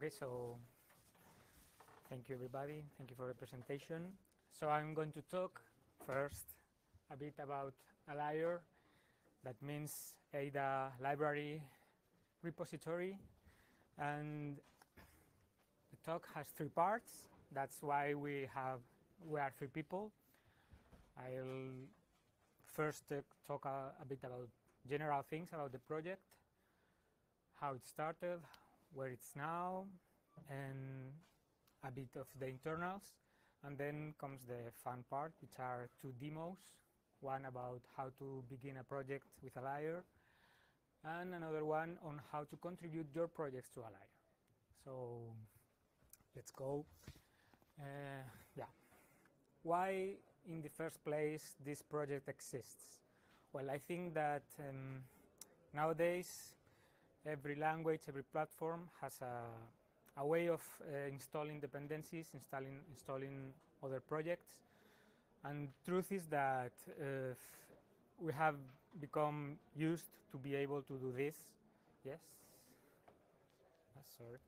Okay, so thank you everybody. Thank you for the presentation. So I'm going to talk first a bit about Alire. That means Ada library repository. And the talk has three parts. That's why we are three people. I'll first talk a bit about general things about the project, how it started, where it's now, and a bit of the internals. And then comes the fun part, which are two demos. One about how to begin a project with Alire, and another one on how to contribute your projects to Alire. So let's go. Yeah. Why, in the first place, this project exists? Well, I think that nowadays, every language, every platform has a way of installing dependencies, installing other projects. And truth is that we have become used to be able to do this. Yes? Sorry.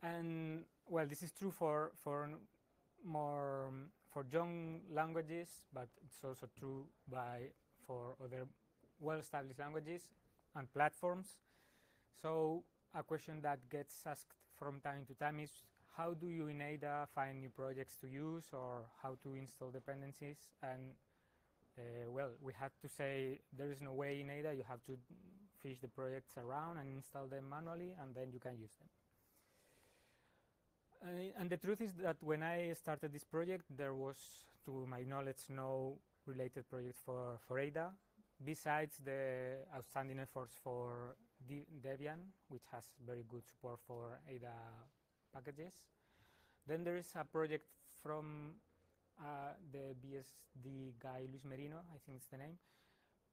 And well, this is true for young languages, but it's also true for other well-established languages and platforms. So a question that gets asked from time to time is, how do you in Ada find new projects to use, or how to install dependencies? And well, we have to say there is no way in Ada. You have to fish the projects around and install them manually, and then you can use them. And the truth is that when I started this project, there was, to my knowledge, no related project for Ada, besides the outstanding efforts for Debian, which has very good support for Ada packages. Then there is a project from the BSD guy, Luis Merino, I think it's the name,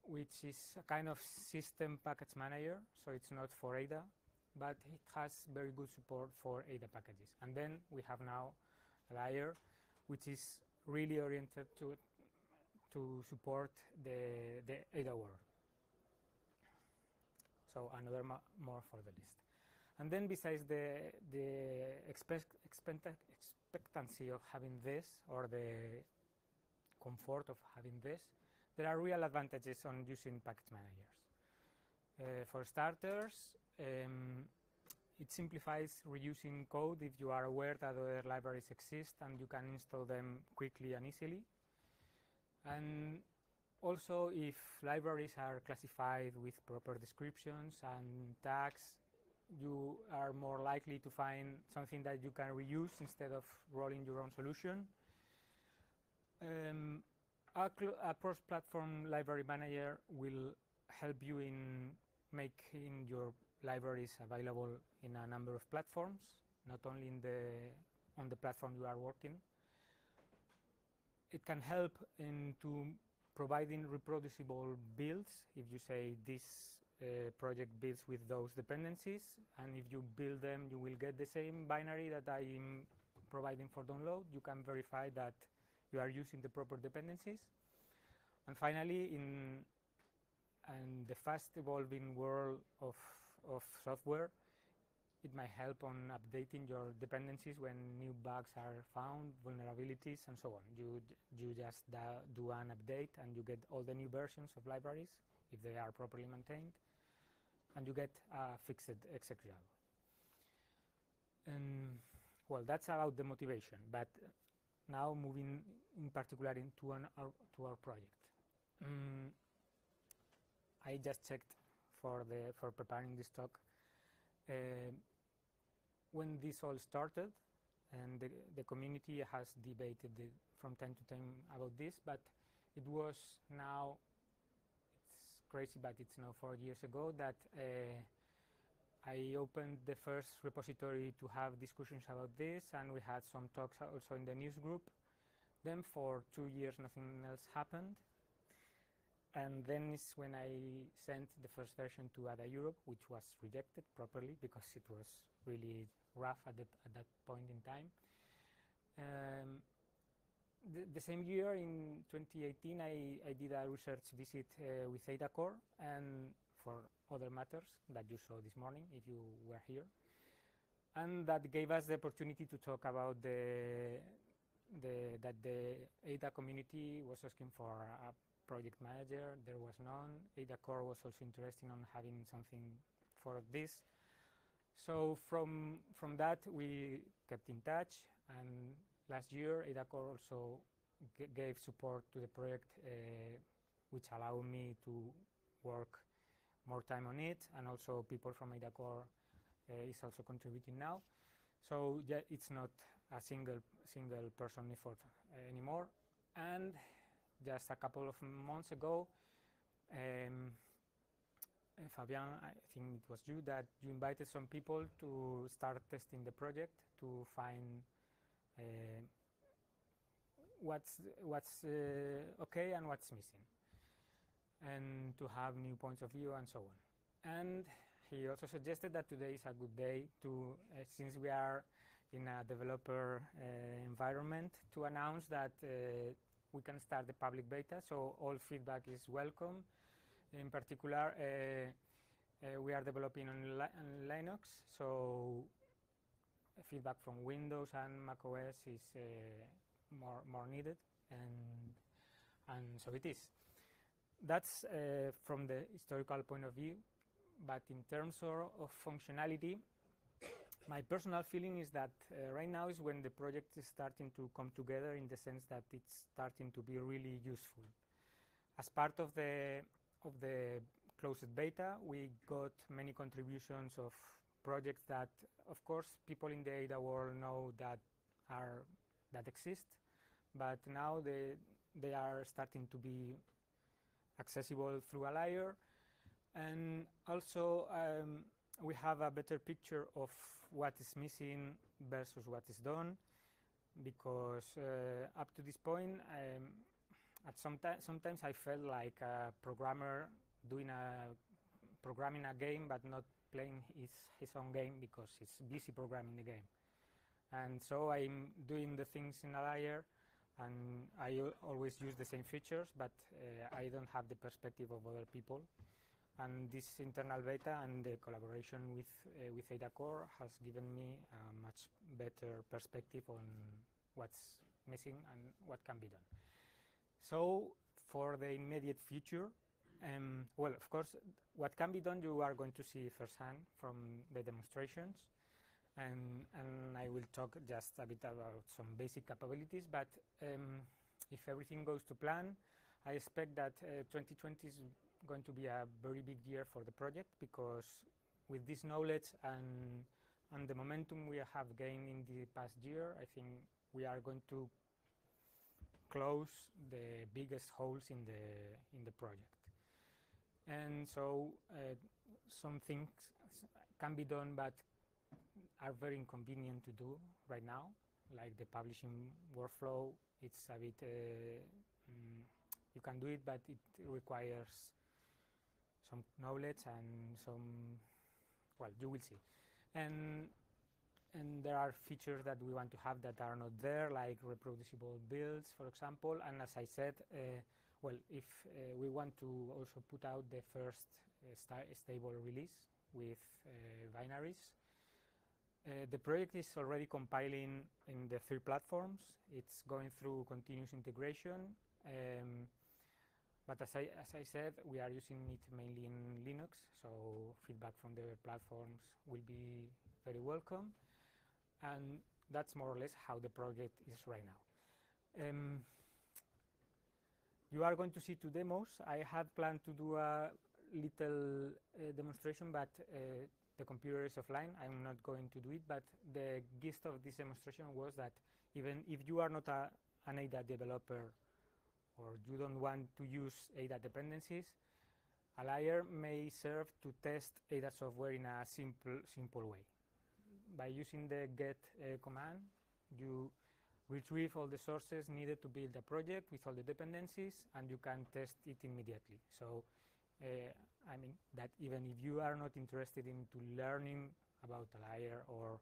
which is a kind of system package manager, so it's not for Ada, but it has very good support for Ada packages. And then we have now Alire, which is really oriented to support the Ada world. So another more for the list. And then besides the expectancy of having this, or the comfort of having this, there are real advantages on using package managers. For starters, it simplifies reusing code if you are aware that other libraries exist and you can install them quickly and easily. And also, if libraries are classified with proper descriptions and tags, you are more likely to find something that you can reuse instead of rolling your own solution. A cross-platform library manager will help you in making your libraries available in a number of platforms, not only on the platform you are working. It can help into providing reproducible builds. If you say this project builds with those dependencies, and if you build them, you will get the same binary that I'm providing for download. You can verify that you are using the proper dependencies. And finally, in the fast evolving world of software, it might help on updating your dependencies when new bugs are found, vulnerabilities, and so on. You just do an update and you get all the new versions of libraries if they are properly maintained, and you get a fixed executable. Well, that's about the motivation, but now moving in particular to our project. I just checked for preparing this talk when this all started, and the community has debated from time to time about this, but it was now, it's crazy, but it's now 4 years ago that I opened the first repository to have discussions about this, and we had some talks also in the news group. Then for 2 years nothing else happened, and then is when I sent the first version to Ada Europe, which was rejected properly because it was really rough at that point in time. The same year, in 2018, I did a research visit with Ada Core, and for other matters that you saw this morning, if you were here. And that gave us the opportunity to talk about that the ADA community was asking for a project manager. There was none. ADA Core was also interested on having something for this. So from that, we kept in touch, and last year, ADA Core also gave support to the project, which allowed me to work more time on it, and also people from ADA Core is also contributing now. So yeah, it's not a single person effort anymore. And just a couple of months ago, Fabian, I think it was you that you invited some people to start testing the project to find what's okay and what's missing, and to have new points of view and so on. And he also suggested that today is a good day to, since we are in a developer environment, to announce that we can start the public beta. So all feedback is welcome. In particular, we are developing on Linux, so feedback from Windows and Mac OS is more needed, and so it is. That's from the historical point of view, but in terms of functionality, my personal feeling is that right now is when the project is starting to come together, in the sense that it's starting to be really useful. As part of the closed beta, we got many contributions of projects that, of course, people in the ADA world know that exist, but now they are starting to be accessible through Alire, and also we have a better picture of what is missing versus what is done, because up to this point, sometimes I felt like a programmer programming a game but not playing his own game because he's busy programming the game. And so I'm doing the things in Alire, and I always use the same features, but I don't have the perspective of other people. And this internal beta and the collaboration with ADA Core has given me a much better perspective on what's missing and what can be done. So for the immediate future, well, of course, what can be done you are going to see firsthand from the demonstrations, and I will talk just a bit about some basic capabilities, but if everything goes to plan, I expect that 2020 is going to be a very big year for the project, because with this knowledge and the momentum we have gained in the past year, I think we are going to close the biggest holes in the project. And so some things can be done but are very inconvenient to do right now, like the publishing workflow. It's a bit you can do it, but it requires some knowledge and some, well, you will see. And there are features that we want to have that are not there, like reproducible builds, for example. And as I said, well, if we want to also put out the first stable release with binaries, the project is already compiling in the 3 platforms. It's going through continuous integration. But as I said, we are using it mainly in Linux, so feedback from the platforms will be very welcome. And that's more or less how the project is right now. You are going to see 2 demos. I had planned to do a little demonstration, but the computer is offline. I'm not going to do it, but the gist of this demonstration was that even if you are not an ADA developer, or you don't want to use ADA dependencies, Alire may serve to test ADA software in a simple way. By using the get command, you retrieve all the sources needed to build a project with all the dependencies, and you can test it immediately. So, I mean, that even if you are not interested into learning about Alire or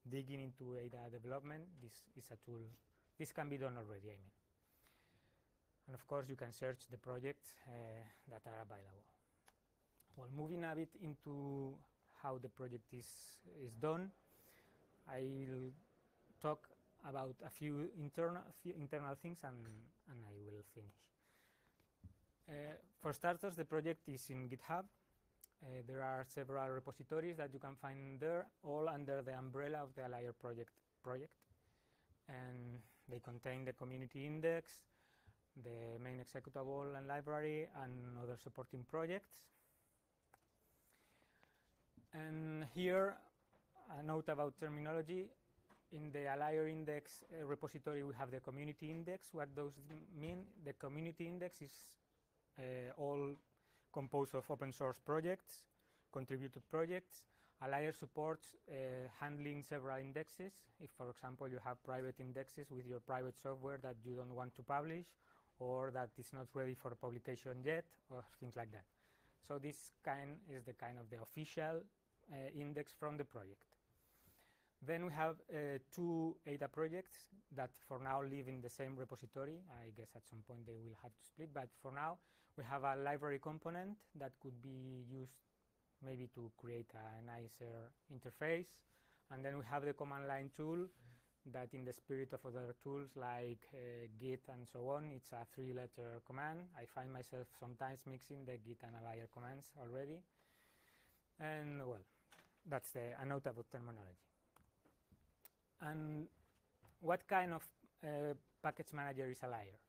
digging into ADA development, this is a tool. This can be done already, I mean. And of course, you can search the projects that are available. Well, moving a bit into how the project is done. I'll talk about a few internal things and I will finish. For starters, the project is in GitHub. There are several repositories that you can find there, all under the umbrella of the Alire project. And they contain the community index, the main executable and library, and other supporting projects. And here, a note about terminology. In the Alire index repository, we have the community index. What those mean? The community index is all composed of open source projects, contributed projects. Alire supports handling several indexes. If, for example, you have private indexes with your private software that you don't want to publish, or that is not ready for publication yet, or things like that. So this is the kind of the official index from the project. Then we have two Ada projects that for now live in the same repository. I guess at some point they will have to split, but for now we have a library component that could be used maybe to create a nicer interface. And then we have the command line tool that, in the spirit of other tools like Git and so on, it's a 3-letter command. I find myself sometimes mixing the Git and Alire commands already. And well, that's a note about terminology. And what kind of package manager is Alire?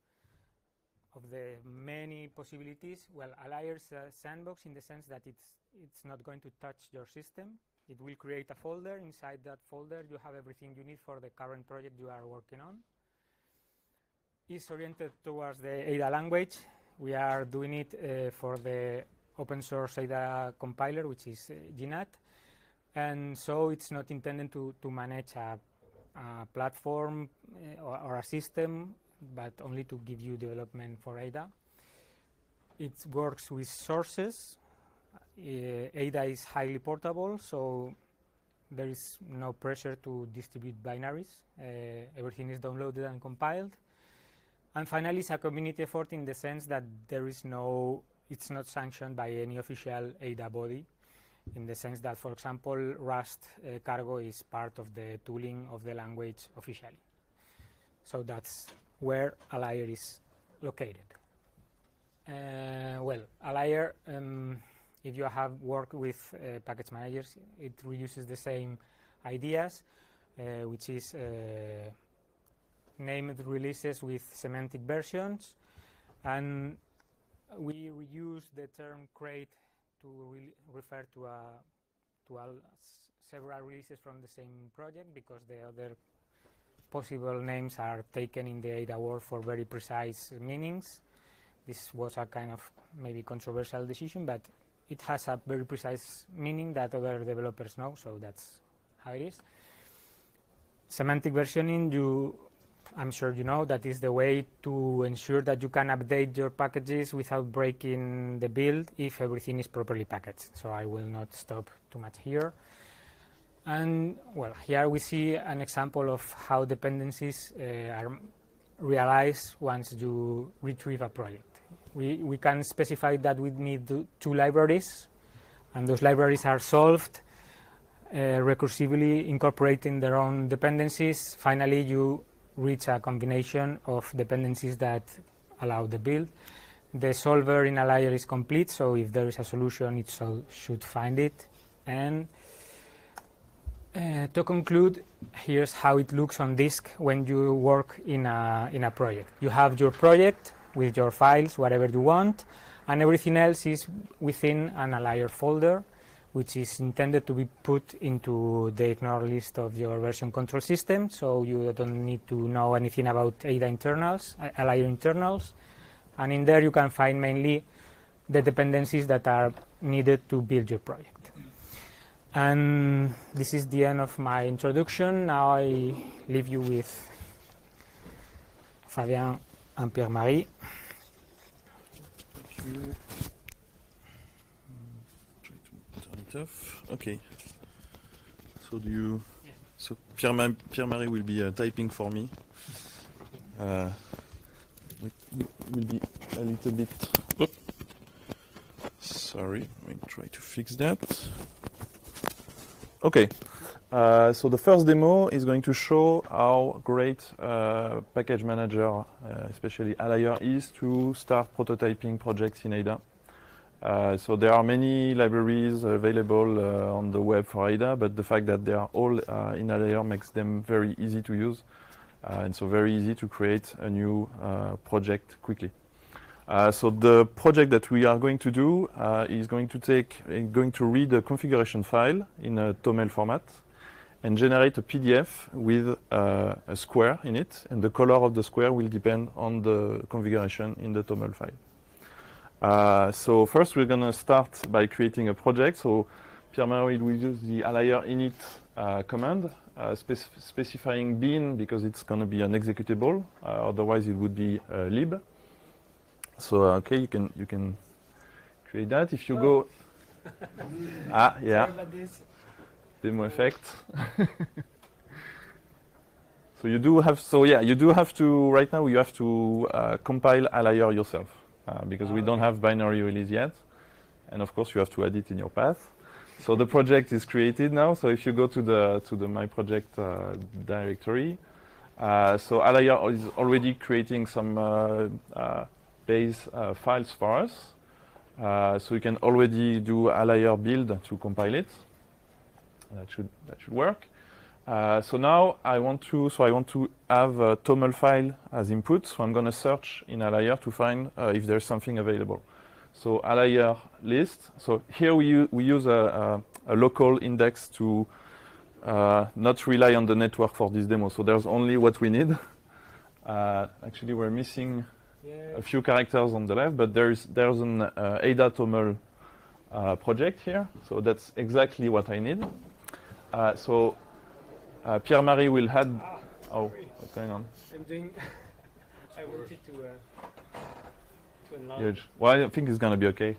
Of the many possibilities, well, Alire is a sandbox in the sense that it's not going to touch your system. It will create a folder. Inside that folder, you have everything you need for the current project you are working on. It's oriented towards the Ada language. We are doing it for the open source Ada compiler, which is GNAT. And so it's not intended to manage a platform or a system, but only to give you development for Ada. It works with sources. Ada is highly portable, so there is no pressure to distribute binaries. Everything is downloaded and compiled. And finally, it's a community effort in the sense that it's not sanctioned by any official Ada body, in the sense that, for example, Rust cargo is part of the tooling of the language officially. So that's where Alire is located. Well, Alire, if you have worked with package managers, it reuses the same ideas, which is named releases with semantic versions. And we reuse the term crate to refer to several releases from the same project, because the other possible names are taken in the Ada world for very precise meanings. This was a kind of maybe controversial decision, but it has a very precise meaning that other developers know, so that's how it is. Semantic versioning, I'm sure you know, that is the way to ensure that you can update your packages without breaking the build if everything is properly packaged. So I will not stop too much here. And well, here we see an example of how dependencies are realized once you retrieve a project. We can specify that we need two libraries, and those libraries are solved recursively incorporating their own dependencies. Finally, you reach a combination of dependencies that allow the build. The solver in Alire is complete, so if there is a solution, it should find it. And to conclude, here's how it looks on disk when you work in a project. You have your project with your files, whatever you want, and everything else is within an Alire folder, which is intended to be put into the ignore list of your version control system, so you don't need to know anything about Ada internals, Alire internals. And in there you can find mainly the dependencies that are needed to build your project. And this is the end of my introduction. Now I leave you with Fabien and Pierre-Marie. Okay. So so Pierre-Marie will be typing for me. It will be a little bit. Oops. Sorry, let me try to fix that. Okay. So the first demo is going to show how great package manager, especially Alire, is to start prototyping projects in Ada. So there are many libraries available on the web for Ada, but the fact that they are all in Alire makes them very easy to use, and so very easy to create a new project quickly. So the project that we are going to do is going to read a configuration file in a TOML format and generate a PDF with a square in it, and the color of the square will depend on the configuration in the TOML file. So first we're going to start by creating a project. So Pierre-Marie will use the Alire init command, specifying bin because it's going to be an executable, otherwise it would be lib. So okay, you can create that. If you go, yeah, demo effect. So you do have, right now you have to compile Alire yourself because we don't have binary release yet, and of course you have to add it in your path. So the project is created now. So if you go to the my project directory, so Alire is already creating some base files for us. So we can already do Alire build to compile it. That should work. So now I want to have a TOML file as input. So I'm going to search in Alire to find if there's something available. So Alire list. So here we use a local index to not rely on the network for this demo. So there's only what we need. Actually, we're missing a few characters on the left, but there's an Ada TOML project here. So that's exactly what I need. So Pierre-Marie will add. Oh, what's going on? I'm doing. I wanted to enlarge. Huge. Well, I think it's going to be okay.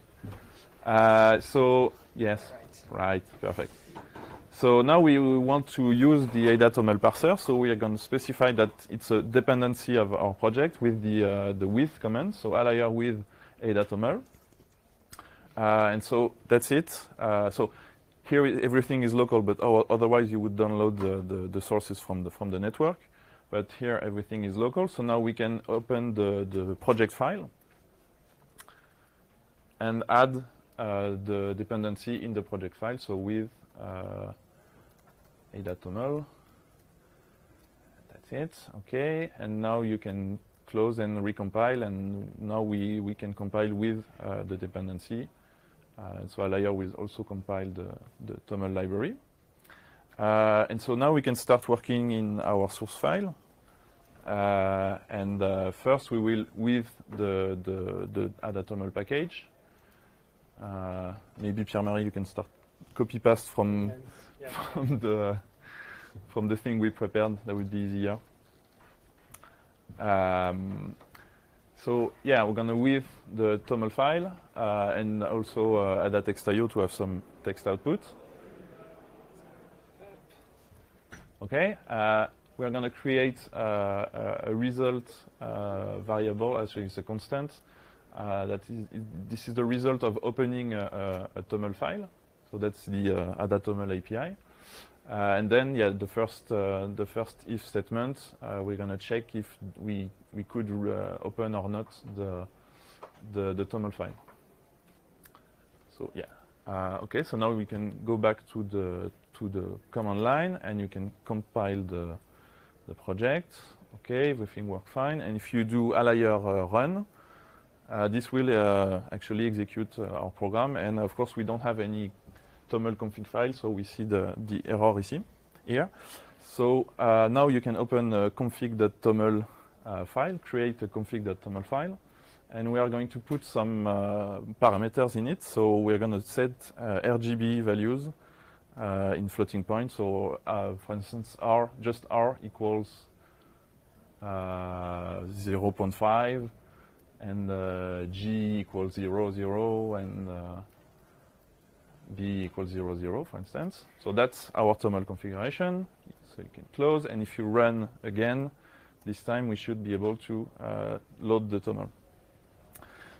So yes, right, perfect. So now we want to use the Ada TOML parser. So we are going to specify that it's a dependency of our project with the with command. So Alire with Ada TOML. And so that's it. So here everything is local, but otherwise you would download the sources from the network. But here everything is local. So now we can open the project file and add the dependency in the project file. So with Ada TOML. That's it. Okay. And now you can close and recompile. And now we can compile with the dependency. So Alire will also compile the TOML library. And so now we can start working in our source file. And first we will, with the Ada TOML package, maybe Pierre-Marie, you can start copy paste from the thing we prepared. That would be easier. So yeah, we're gonna with the TOML file and also Ada text.io to have some text output. Okay, we're gonna create a result variable, actually it's a constant. This is the result of opening a TOML file. So that's the Ada TOML API. And then, yeah, the first if statement, we're gonna check if we could open or not the TOML file. So yeah, okay. So now we can go back to the command line, and you can compile the project. Okay, everything works fine. And if you do Alire run, this will actually execute our program. And of course, we don't have any TOML config file, so we see the error here. So now you can open a config.toml file, create a config.toml file, and we are going to put some parameters in it. So we're going to set RGB values in floating point. So for instance, R equals 0.5, and G equals 0, 0, and B equals 0, 0, for instance. So that's our TOML configuration. So you can close, and if you run again, this time we should be able to load the TOML.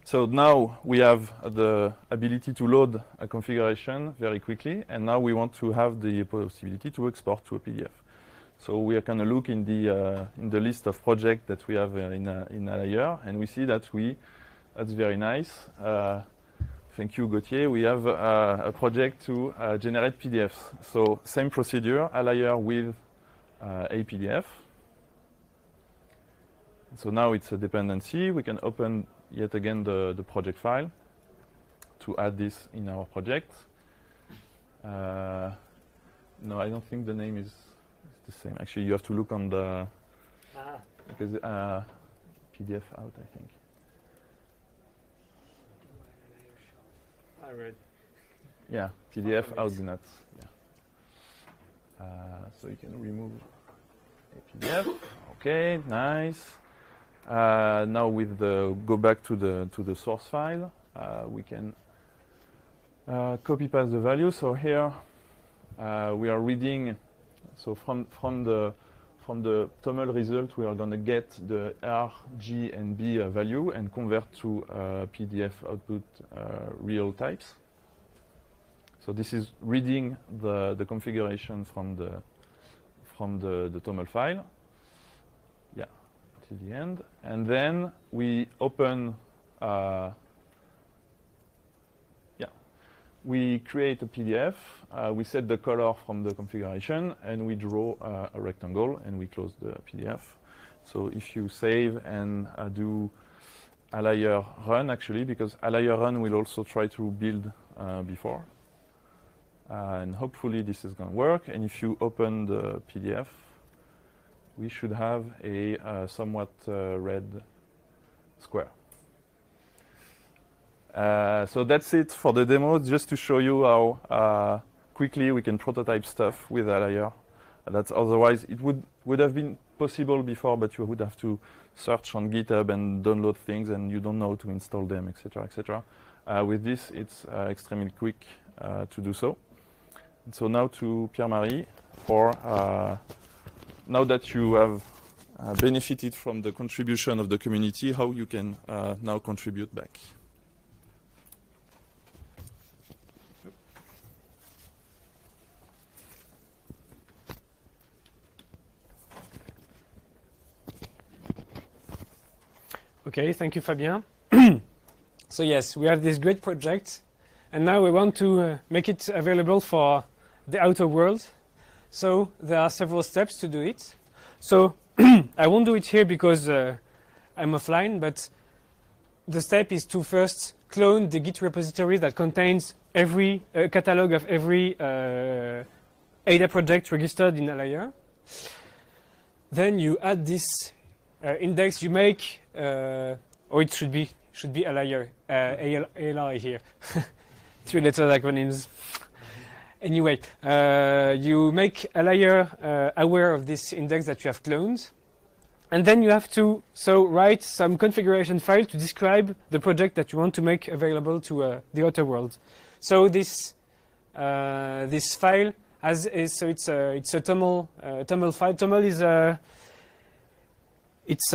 So now we have the ability to load a configuration very quickly, and now we want to have the possibility to export to a PDF. So we are going to look in the list of projects that we have in Alire, and we see that that's very nice. Thank you, Gauthier. We have a project to generate PDFs. So same procedure, Alire with a PDF. So now it's a dependency. We can open yet again the project file to add this in our project. No, I don't think the name is the same. Actually, you have to look on the because PDF out, I think. I read. Yeah, PDF out do not. Yeah. So you can remove a PDF. Okay, nice. Now with go back to the source file, we can copy paste the value. So here we are reading. So from the TOML result, we are going to get the R, G, and B value and convert to PDF output real types. So this is reading the configuration from the TOML file. Yeah, to the end, and then we open. We create a PDF. We set the color from the configuration, and we draw a rectangle, and we close the PDF. So if you save and do Alire run, actually, because Alire run will also try to build before. And hopefully this is going to work. And if you open the PDF, we should have a somewhat red square. So that's it for the demo, just to show you how quickly we can prototype stuff with Alire. That's otherwise it would have been possible before, but you would have to search on GitHub and download things, and you don't know how to install them, etc., etc. With this, it's extremely quick to do so. And so now to Pierre-Marie for now that you have benefited from the contribution of the community, how you can now contribute back. Okay, thank you, Fabien. So yes, we have this great project, and now we want to make it available for the outer world. So there are several steps to do it. So I won't do it here because I'm offline, but the step is to first clone the Git repository that contains every catalog of every ADA project registered in Alire. Then you add this index, you make, or it should be Alire, ALI here. 3 letter acronyms. Anyway, you make Alire aware of this index that you have cloned, and then you have to write some configuration file to describe the project that you want to make available to the outer world. So this file has it's a TOML file. TOML is it's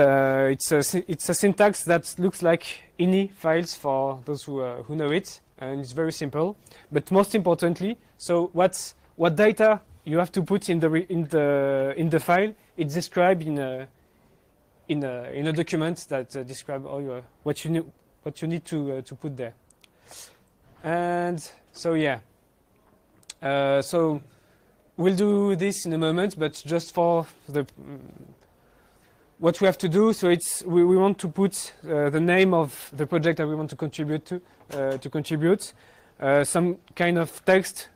a syntax that looks like ini files for those who know it, and it's very simple. But most importantly, so what data you have to put in the file, it's described in a document that describes all what you need to put there. And so yeah, so we'll do this in a moment, but just for the what we have to do, so we want to put the name of the project that we want to contribute some kind of text,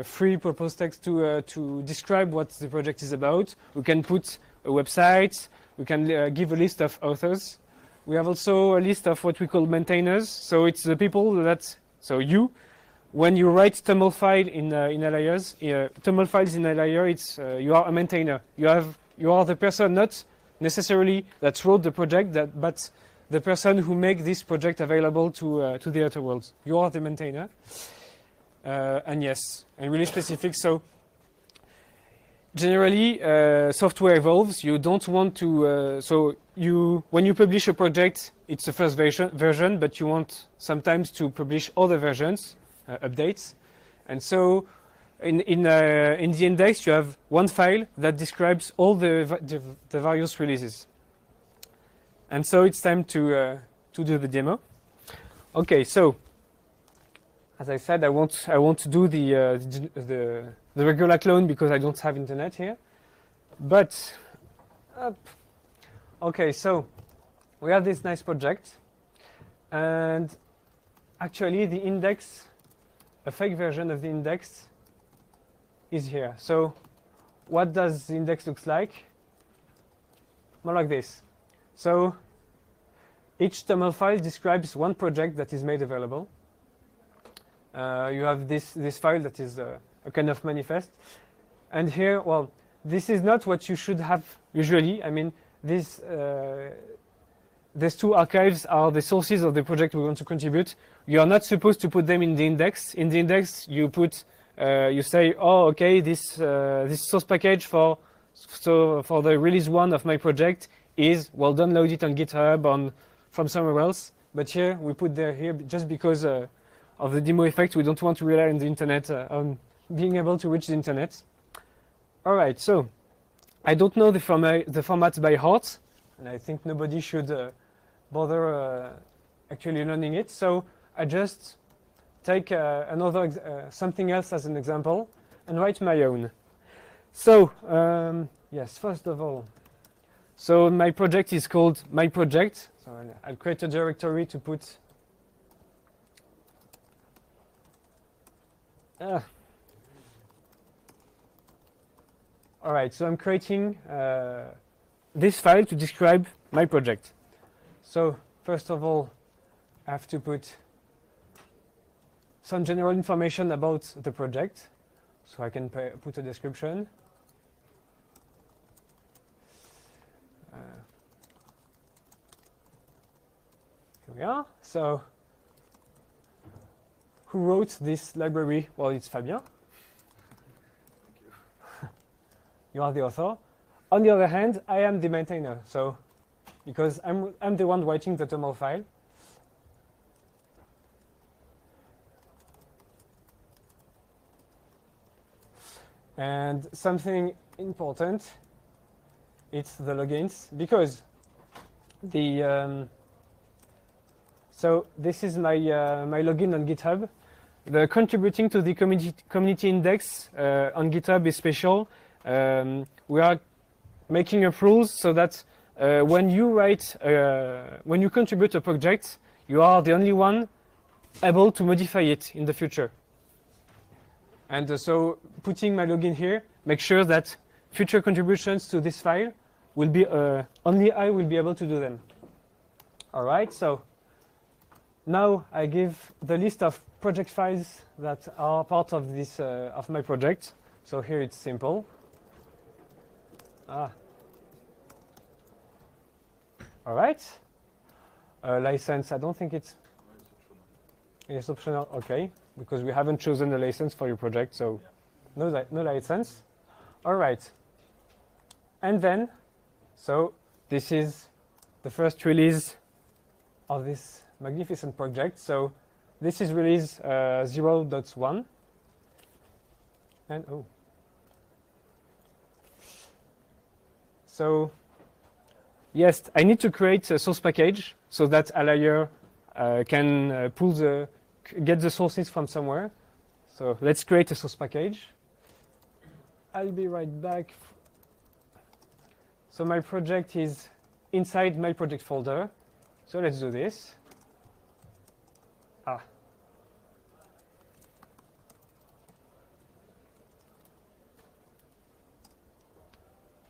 free purpose text to describe what the project is about. We can put a website. We can give a list of authors. We have also a list of what we call maintainers. So it's the people that when you write TOML file in Alire, TOML files in Alire, it's you are a maintainer. You are the person not necessarily that wrote the project, but the person who makes this project available to the outer world. You are the maintainer. And yes, and really specific. So generally, software evolves. You don't want to. When you publish a project, it's the first version, but you want sometimes to publish other versions, updates. And so in the index, you have one file that describes all the various releases. And so it's time to do the demo. Okay, so as I said, I want to do the regular clone because I don't have internet here. But okay, so we have this nice project, and actually the index, a fake version of the index, is here. So what does the index look like? More like this. So each TOML file describes one project that is made available. You have this file that is a kind of manifest. And here, well, this is not what you should have usually. I mean, these two archives are the sources of the project we want to contribute. You are not supposed to put them in the index. In the index, you put, you say, oh, okay, this source package for the release 1 of my project is, well, download it on GitHub from somewhere else. But here, we put there here just because of the demo effect. We don't want to rely on the internet, on being able to reach the internet. All right, so I don't know the format by heart, and I think nobody should bother actually learning it. So I just take something else as an example and write my own. So yes, first of all, so my project is called my project. So I'll create a directory to put. All right, so I'm creating this file to describe my project. So first of all, I have to put some general information about the project. So I can put a description. Here we are. So who wrote this library? Well, it's Fabien. You are the author. On the other hand, I am the maintainer, so because I'm the one writing the TOML file. And something important, it's the logins, because so this is my my login on GitHub. The contributing to the community index on GitHub is special. We are making up rules so that when you contribute a project, you are the only one able to modify it in the future. And so putting my login here, make sure that future contributions to this file will be only I will be able to do them. All right, so now I give the list of project files that are part of this of my project. So here it's simple. All right. License, I don't think it's optional. Okay, because we haven't chosen a license for your project, so no license. All right. And then, so this is the first release of this magnificent project. So this is release 0.1. And so yes, I need to create a source package so that Alire can get the sources from somewhere. So let's create a source package. I'll be right back. So my project is inside my project folder. So let's do this.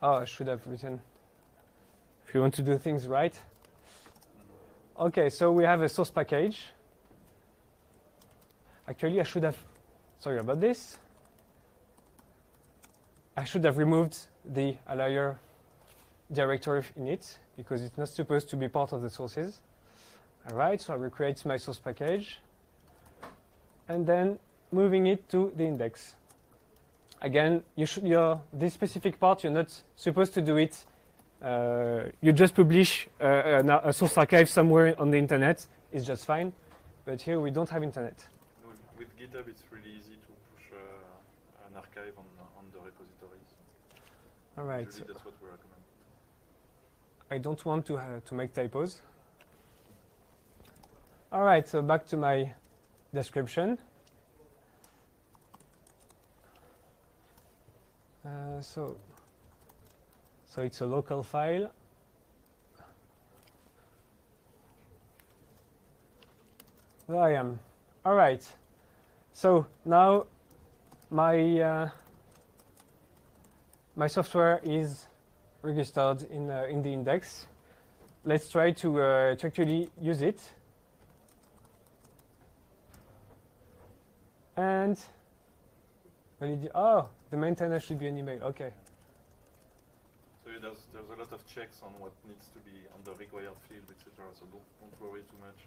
Oh, I should have written, if you want to do things right. Okay, so we have a source package. Actually, I should have, sorry about this. I should have removed the Alire directory in it because it's not supposed to be part of the sources. All right, so I will create my source package and then moving it to the index. Again, this specific part, you're not supposed to do it you just publish a source archive somewhere on the internet, it's just fine. But here we don't have internet. With GitHub, it's really easy to push an archive on the repositories. All right. Usually that's what we recommend. I don't want to make typos. All right, so back to my description. So it's a local file. There I am. All right. So now my my software is registered in the index. Let's try to actually use it. And oh, the maintainer should be an email. Okay. So there's a lot of checks on what needs to be on the required field, etc. So don't worry too much.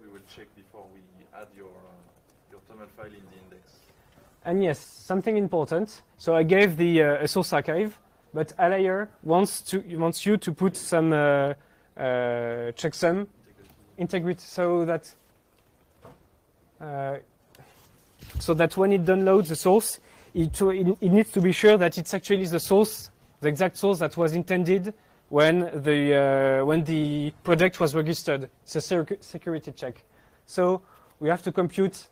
We will check before we add your TOML file in the index. And yes, something important. So I gave the source archive, but Alire wants you to put some checksum integrity so that when it downloads the source, it needs to be sure that it's actually the source, the exact source that was intended when the project was registered. It's a security check. So we have to compute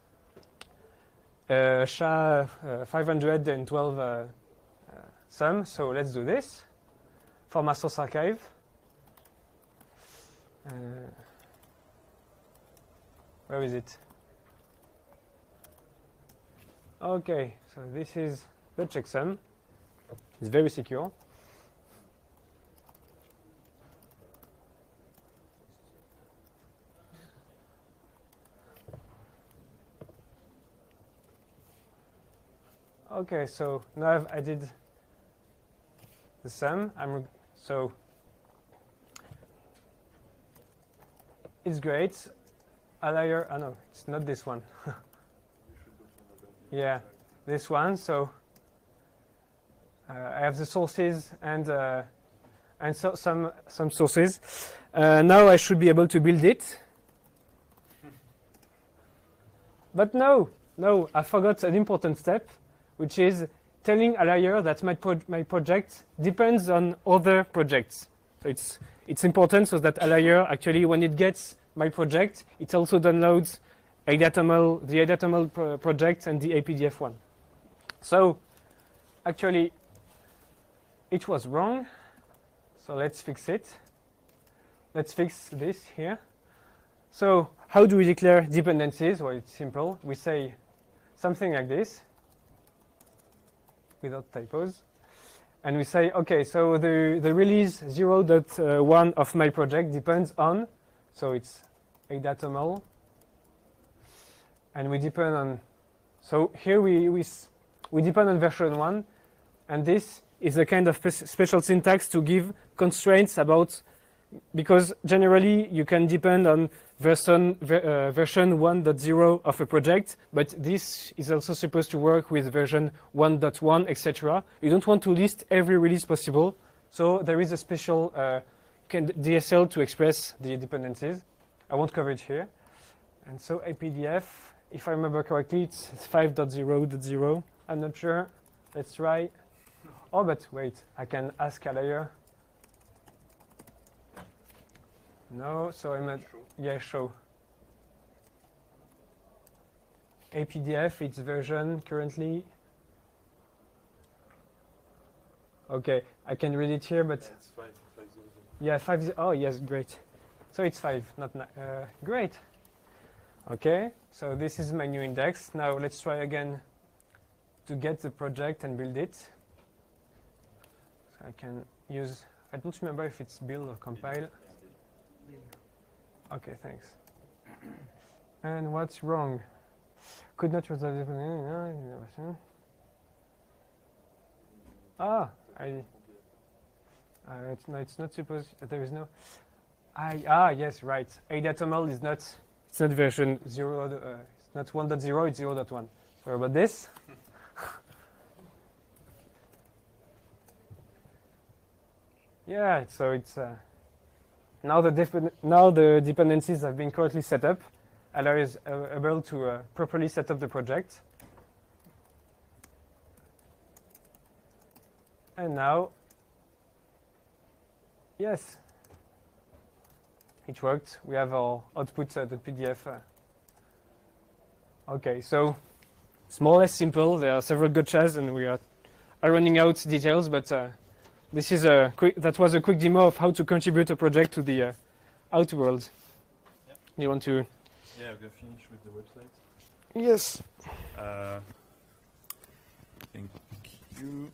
SHA-512 sum. So let's do this for my source archive. Where is it? Okay, so this is the checksum. It's very secure. Okay, so now I've added the sum. So it's great. Alire, oh no, it's not this one. Yeah, this one. So I have the sources and so some sources. Now I should be able to build it. But no, I forgot an important step, which is telling Alire that my project depends on other projects. So it's important so that Alire actually, when it gets my project, it also downloads the ADATML project and the APDF one. So actually, it was wrong. So let's fix it. Let's fix this here. So how do we declare dependencies? Well, it's simple. We say something like this, without typos. And we say, okay, so the release 0.1 of my project depends on, so it's ADATML. And we depend on, so here we depend on version 1. And this is a kind of special syntax to give constraints about, because generally you can depend on version 1.0 of a project, but this is also supposed to work with version 1.1, etc. You don't want to list every release possible, so there is a special DSL to express the dependencies. I won't cover it here. And so APDF, if I remember correctly, it's 5.0.0. I'm not sure. Let's try. Oh, but wait, I can ask Alire. No, so I'm not. Yeah, show. APDF, its version currently. Okay, I can read it here, but. Yeah, it's 5. Yeah, 5. Oh, yes, great. So it's 5, not 9. Great. Okay, so this is my new index. Now let's try again to get the project and build it. So I can use. I don't remember if it's build or compile. Okay, thanks. And what's wrong? Could not resolve the it's not supposed. There is no. Yes, right. ADATML is not. It's not version 0. It's not 1.0. It's 0.1. Sorry about this. Yeah, so it's now the dependencies have been correctly set up. Alire is able to properly set up the project. And now, yes, it worked. We have our output.pdf. Okay, so it's more or less simple. There are several gotchas, and we are running out details, but this is that was a quick demo of how to contribute a project to the outer world. Yep. You want to? Yeah, we're finished with the website. Yes. Thank you.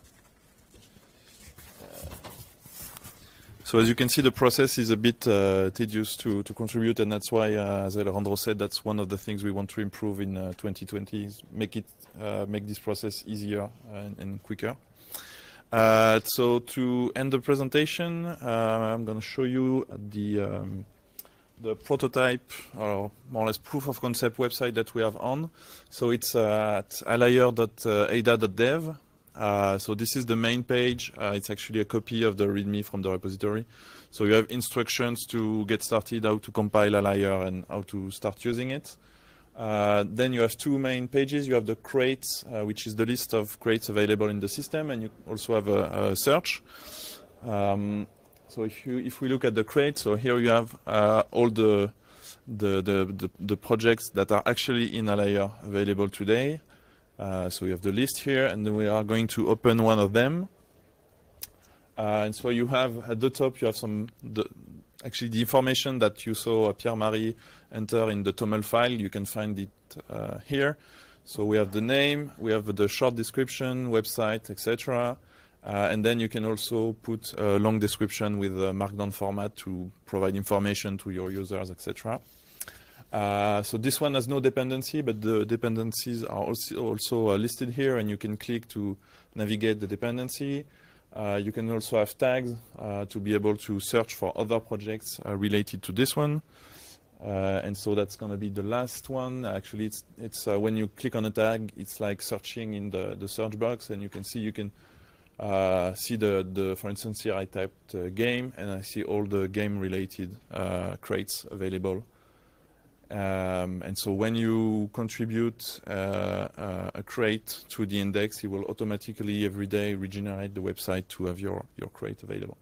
So as you can see, the process is a bit tedious to contribute, and that's why, as Alejandro said, that's one of the things we want to improve in 2020, is make this process easier and quicker. So to end the presentation, I'm going to show you the prototype, or more or less proof of concept website that we have on. So it's at alire.ada.dev. So this is the main page. It's actually a copy of the README from the repository. So you have instructions to get started, how to compile Alire and how to start using it. Then you have two main pages. You have the crates, which is the list of crates available in the system, and you also have a search. So if we look at the crate, so here you have all the projects that are actually in Alire available today. So we have the list here, and then we are going to open one of them. And so you have at the top, you have actually the information that you saw Pierre-Marie enter in the TOML file. You can find it here. So we have the name, we have the short description, website, etc. And then you can also put a long description with a markdown format to provide information to your users, etc. So this one has no dependency, but the dependencies are also listed here, and you can click to navigate the dependency. You can also have tags to be able to search for other projects related to this one. And so that's going to be the last one. Actually, it's when you click on a tag, it's like searching in the search box, and you can see for instance, here I typed game, and I see all the game-related crates available. And so when you contribute a crate to the index, it will automatically every day regenerate the website to have your crate available.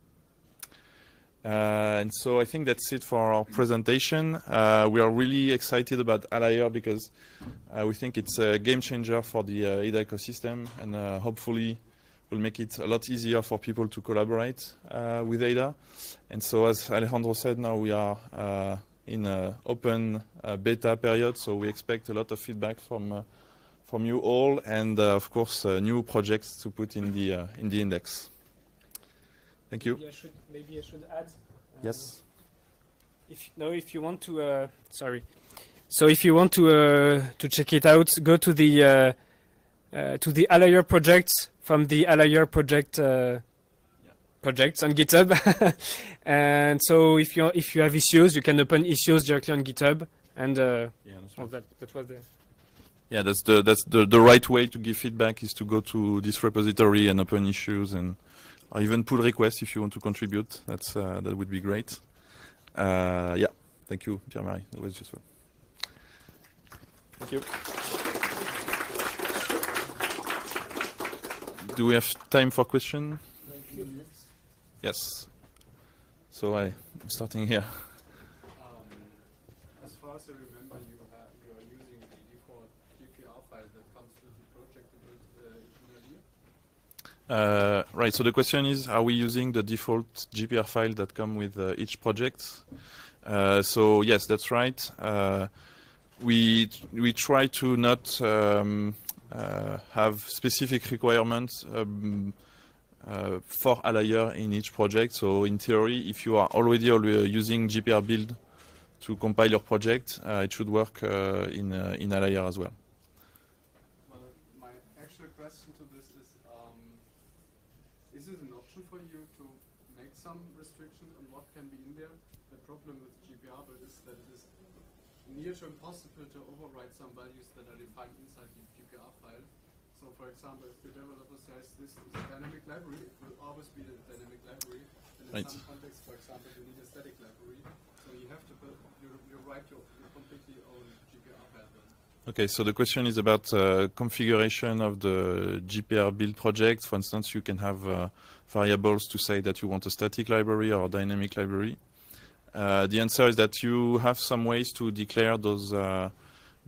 And so I think that's it for our presentation. We are really excited about Alire because we think it's a game changer for the ADA ecosystem, and hopefully will make it a lot easier for people to collaborate with ADA. And so as Alejandro said, now we are in an open beta period, so we expect a lot of feedback from you all, and of course new projects to put in the index. Thank you. Maybe I should add. Yes. If you want to, sorry. So if you want to check it out, go to the Alire projects from the Alire projects on GitHub. And so if you have issues, you can open issues directly on GitHub, and that was the. Yeah, that's the right way to give feedback, is to go to this repository and open issues, and or even pull requests if you want to contribute. That would be great. Yeah, thank you, Pierre-Marie. It was just fun. Thank you. Do we have time for questions? Yes. So I'm starting here. As far as I remember, you are using the default GPR file that comes with the project in Alire? Right. So the question is, are we using the default GPR file that come with each project? So yes, that's right. We try to not have specific requirements for Alire in each project. So in theory, if you are already using GPR build to compile your project, it should work in Alire as well. Well, my actual question to this is it an option for you to make some restrictions on what can be in there? The problem with GPR build is that it is near to impossible to override some values that are defined inside the GPR file. So for example, if the developer says this is a dynamic library, it will always be the dynamic library. And in some contexts, for example, you need a static library. So you have to build, you write your completely own GPR pattern. Okay, so the question is about configuration of the GPR build project. For instance, you can have variables to say that you want a static library or a dynamic library. The answer is that you have some ways to declare those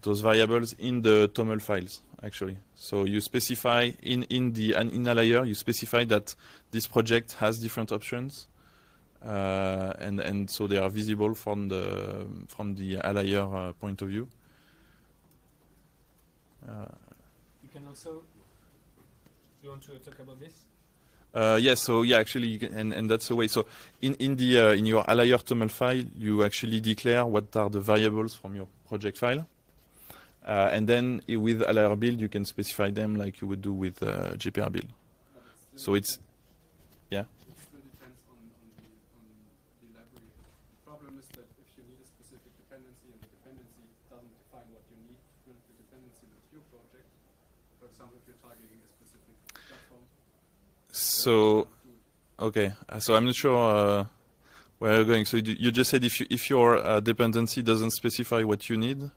variables in the TOML files, actually. So you specify in Alire, you specify that this project has different options, and so they are visible from the Alire point of view. You can also. You want to talk about this? Yes, so yeah, actually, you can, and that's the way. So in your Alire TOML file, you actually declare what are the variables from your project file, and then with Alire build, you can specify them like you would do with GPR build. So it's yeah. It still depends on the library. The problem is that if you need a specific dependency and the dependency doesn't define what you need with the dependency with your project, for example, if you're targeting a specific platform. So, okay. So I'm not sure where you're going. So you just said if your dependency doesn't specify what you need,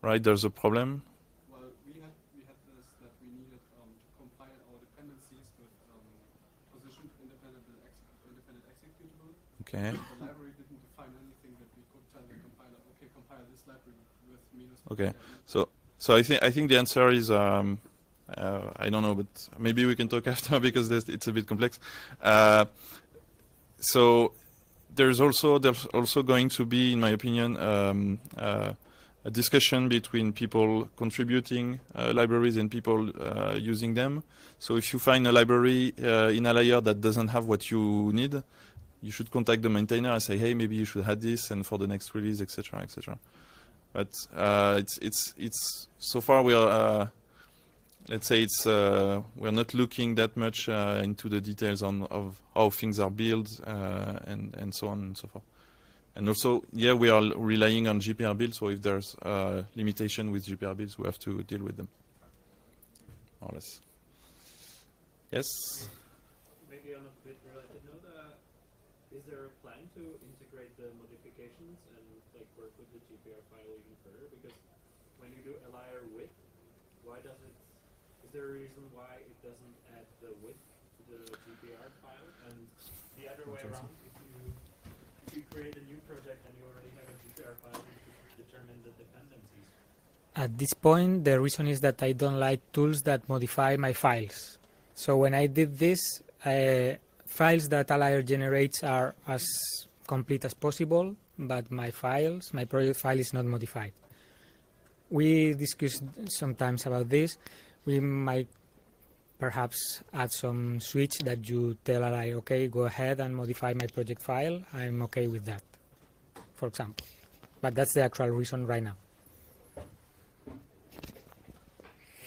right? There's a problem. Well, we had this that we needed to compile our dependencies with position independent executable. Okay. The library didn't define anything that we could tell the compiler, okay, compile this library with minus. Okay. So I think the answer is I don't know, but maybe we can talk after because it's a bit complex. So there's also going to be, in my opinion, a discussion between people contributing libraries and people using them. So if you find a library in Alire that doesn't have what you need, you should contact the maintainer and say, hey, maybe you should add this and for the next release, etc., etc. But it's so far we are. Let's say we're not looking that much into the details of how things are built and so on and so forth. And also, yeah, we are relying on GPR builds, so if there's limitation with GPR builds, we have to deal with them, more or less. Yes? Maybe on a bit related note, is there a plan to integrate the modifications and like work with the GPR file even further? Because when you do Alire width, why does it? Is there a reason why it doesn't add the width to the GPR file? And the other way around, if you create a new project and you already have a GPR file, you should determine the dependencies. At this point, the reason is that I don't like tools that modify my files. So when I did this, files that Alire generates are as complete as possible, but my project file is not modified. We discussed sometimes about this. We might perhaps add some switch that you tell Alire, okay, go ahead and modify my project file. I'm okay with that, for example. But that's the actual reason right now.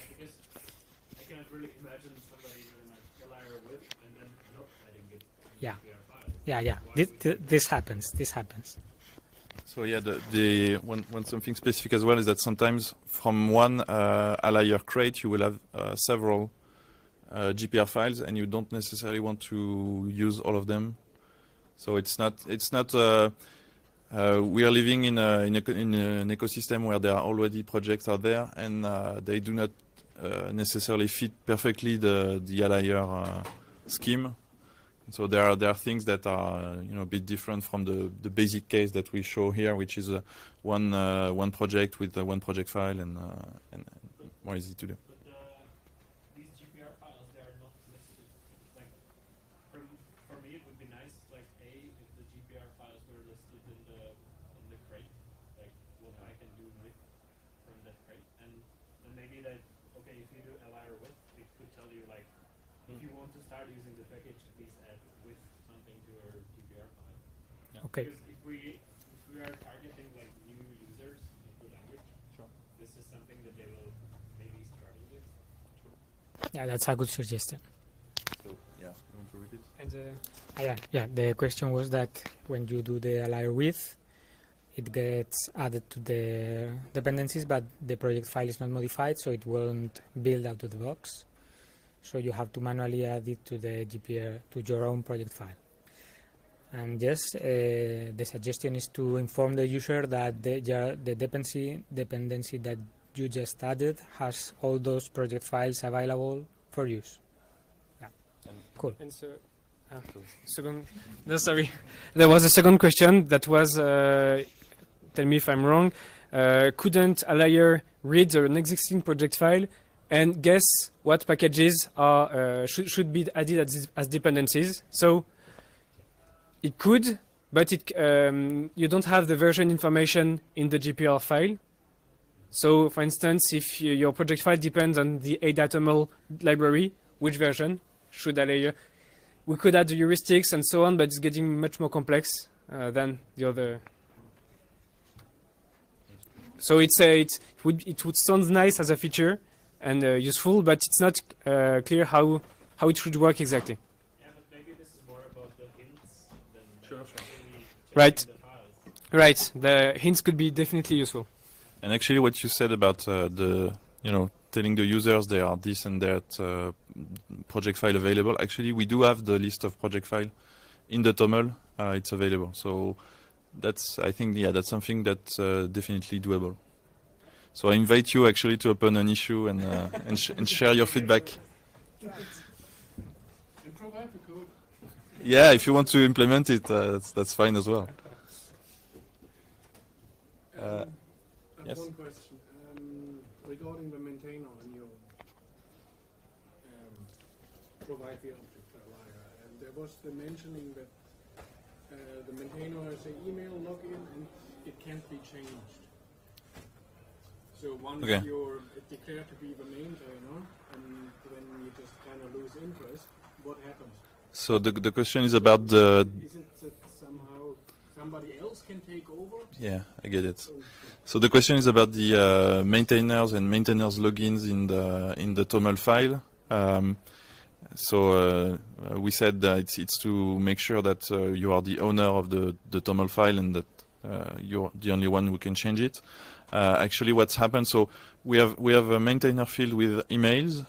Because I cannot really imagine somebody doing like Alire width and then not adding it to the Yeah. GPR file. Yeah. This happens. This happens. So yeah, the one something specific as well is that sometimes from one Alire crate you will have several GPR files, and you don't necessarily want to use all of them. So it's not. We are living in an ecosystem where there are already projects out there, and they do not necessarily fit perfectly the Alire scheme. So there are things that are a bit different from the basic case that we show here, which is one project with one project file and more easy to do. But these GPR files, they are not listed. Like for me, it would be nice, like if the GPR files were listed in the crate, like what I can do from that crate, and maybe that okay, if you do Alire width, it could tell you like if you want to start using the package, please add with something to your GPR file. Yeah. Okay. Because if we are targeting like new users in the language, this is something that they will maybe struggle with. Yeah, that's a good suggestion. So yeah, you want to repeat? And Yeah. The question was that when you do the Alire width, it gets added to the dependencies, but the project file is not modified, so it won't build out of the box. So you have to manually add it to the GPR, to your own project file. And yes, the suggestion is to inform the user that the dependency that you just added has all those project files available for use. Yeah, cool. And so, second, no, sorry. There was a second question that was, tell me if I'm wrong, couldn't Alire read an existing project file and guess what packages are should be added as dependencies? So it could, but it you don't have the version information in the GPR file. So, for instance, if your project file depends on the ADATML library, which version should Alire? We could add the heuristics and so on, but it's getting much more complex than the other. So it would sound nice as a feature and useful, but it's not clear how it should work exactly. Yeah, but maybe this is more about the hints than actually Right. checking the files. Right. The hints could be definitely useful. And actually, what you said about telling the users there are this and that project file available. Actually, we do have the list of project file in the TOML. It's available. So I think, that's something that's definitely doable. So I invite you actually to open an issue and share your feedback. And provide the code. Yeah, if you want to implement it, that's fine as well. I have yes. one question regarding the maintainer and your provide the object for Alire. And there was the mentioning that the maintainer has an email login and it can't be changed. So once you're declared to be the maintainer and then you just kind of lose interest, what happens? So the question is about the... Is it that somehow somebody else can take over? Yeah, I get it. So the question is about the maintainers and maintainers logins in the TOML file. We said that it's to make sure that you are the owner of the TOML file and that you're the only one who can change it. Actually, what's happened? So we have a maintainer field with emails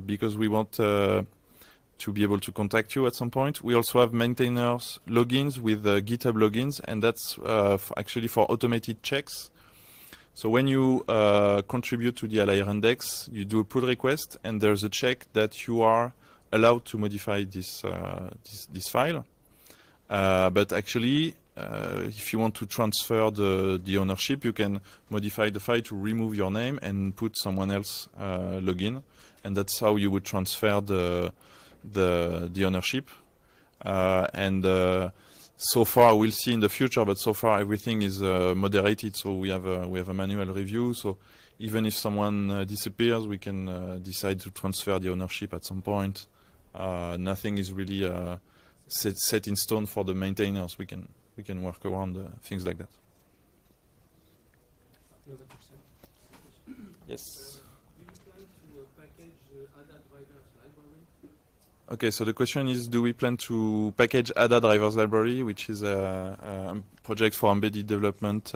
because we want to be able to contact you at some point. We also have maintainers logins with GitHub logins, and that's actually for automated checks. So when you contribute to the Alire index, you do a pull request, and there's a check that you are allowed to modify this file. But actually, if you want to transfer the ownership, you can modify the file to remove your name and put someone else login, and that's how you would transfer the ownership. So far, we'll see in the future, but so far everything is moderated. So we have a manual review. So even if someone disappears, we can decide to transfer the ownership at some point. Nothing is really set in stone for the maintainers. We can work around things like that. Yes. Okay, so the question is, do we plan to package ADA drivers library, which is a project for embedded development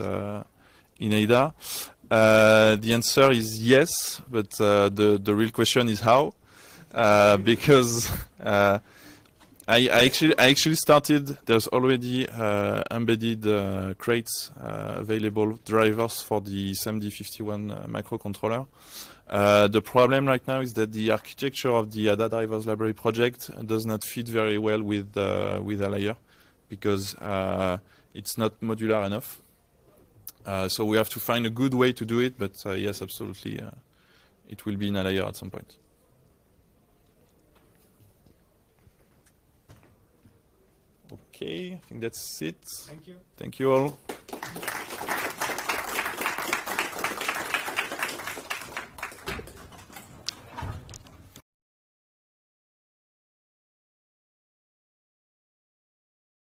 in ADA? The answer is yes, but the real question is how, because I actually started. There's already embedded crates available drivers for the SMD51 microcontroller. The problem right now is that the architecture of the ADA drivers library project does not fit very well with Alire because it's not modular enough. So we have to find a good way to do it, but yes, absolutely, it will be in Alire at some point. Okay, I think that's it. Thank you. Thank you all.